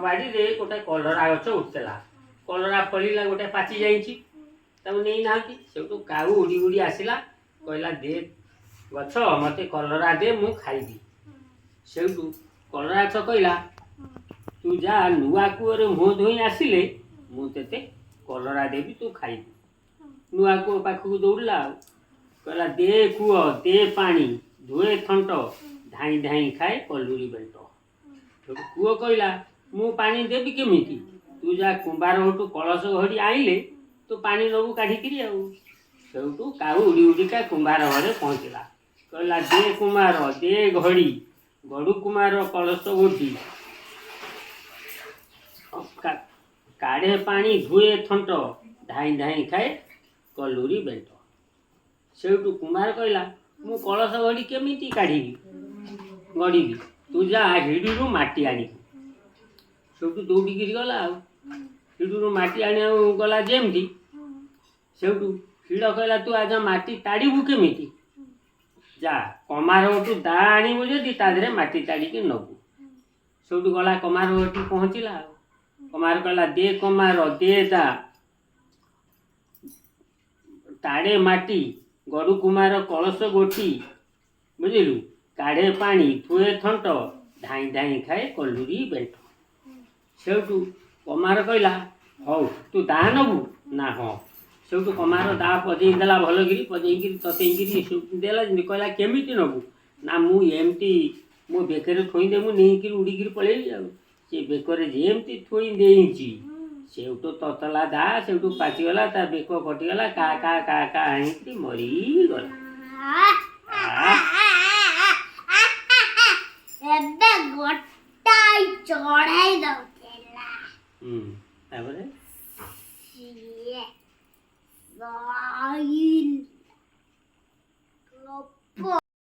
ବାଡ଼ିରେ ଗୋଟେ କଲରା ଗଛ ଉଠିଥିଲା। କଲରା ଫଳିଲା, ଗୋଟେ ପାଚି ଯାଇଛି, ତାକୁ ନେଇନାହାନ୍ତି। ସେଠୁ କାଉ ଉଡ଼ି ଉଡ଼ି ଆସିଲା, କହିଲା ଦେ ଗଛ, ମୋତେ କଲରା ଦେ, ମୁଁ ଖାଇବି। ସେଠୁ କଲରା ଗଛ କହିଲା ତୁ ଯା ନୂଆ କୂଅରେ ମୁହଁ ଧୋଇ ଆସିଲେ ମୁଁ ତତେ କଲରା ଦେବି, ତୁ ଖାଇବୁ। ନୂଆ କୂଅ ପାଖକୁ ଦୌଡ଼ିଲା, ଆଉ କହିଲା ଦେ କୂଅ, ଦେ ପାଣି, ଧୋଏ ଥଣ୍ଟ, ଧାଇଁ ଧାଇଁ ଖାଏ କଲୁରୀ ବେଣ୍ଟ। ସେଠୁ କୂଅ କହିଲା ମୁଁ ପାଣି ଦେବି କେମିତି? ତୁ ଯା କୁମ୍ଭାର ଘଟୁ କଳସ ଘଡ଼ି ଆଇଲେ ତୁ ପାଣି ନେବୁ କାଢ଼ିକିରି। ଆଉ ସେଠୁ କାଉ ଉଡ଼ି ଉଡ଼ିକା କୁମ୍ଭାର ଘରେ ପହଞ୍ଚିଲା, କହିଲା ଦେ କୁମ୍ଭାର, ଦେ ଘଡ଼ି, ଗଡ଼ୁ କୁମ୍ଭାର କଳସ ଘୋଟି, କାଢ଼େ ପାଣି, ଧୁଏ ଥଣ୍ଟ, ଧାଇଁ ଧାଇଁ ଖାଏ କଲୁରୀ ବେଣ୍ଟ। ସେଠୁ କୁମ୍ଭାର କହିଲା ମୁଁ କଳସ ଘଡ଼ି କେମିତି କାଢ଼ିବି ଗଡ଼ିବି? ତୁ ଯା ହିଡ଼ିରୁ ମାଟି ଆଣିବୁ। ସେଠୁ ଦୌଡ଼ିକିରି ଗଲା। ଆଉ ହିଡ଼ୁରୁ ମାଟି ଆଣିବାକୁ ଗଲା ଯେମିତି, ସେଠୁ ହିଡ଼ କହିଲା ତୁ ଆଜ ମାଟି ତାଡ଼ିବୁ କେମିତି? ଯା କମାର ଘଟୁ ଦା ଆଣିବୁ, ଯଦି ତା ଦେହରେ ମାଟି ତାଡ଼ିକି ନେବୁ। ସେଠୁ ଗଲା କମାର ଘଟି ପହଞ୍ଚିଲା। ଆଉ କମାର କହିଲା ଦେ କମାର, ଦେ ଦା, ତାଡ଼େ ମାଟି, ଗଡ଼ୁ କୁମାର କଳସ ଗୋଟି, ବୁଝିଲୁ, କାଢ଼େ ପାଣି, ଥୁଏ ଥଣ୍ଟ, ଧାଇଁ ଧାଇଁ ଖାଏ କଲୁରୀ ବେଣ୍ଟ। ସେଠୁ କମାର କହିଲା ହଉ ତୁ ଦା ନେବୁ ନା? ହଁ। ସେଠୁ କମାର ଦା ପଜେଇ ଦେଲା, ଭଲକିରି ପଜେଇକିରି ତତେଇକିରି ଦେଲା। ଯେମିତି କହିଲା କେମିତି ନେବୁ? ନା ମୁଁ ଏମିତି ମୋ ବେକରେ ଥୋଇଦେ, ମୁଁ ନେଇକିରି ଉଡ଼ିକିରି ପଳେଇଲି। ଆଉ ସେ ବେକରେ ଯେମିତି ଥୋଇ ଦେଇଛି, ସେଠୁ ତତଲା ଦା ସେଠୁ ପାଚିଗଲା, ତା ବେକ କଟିଗଲା, କା କା କା କା ହେଇକିରି ମରିଗଲା। ଏବେ ଗୋଟାଇ ଚଢ଼େଇ ଦଉଥିଲା। ତାପରେ ସିଏ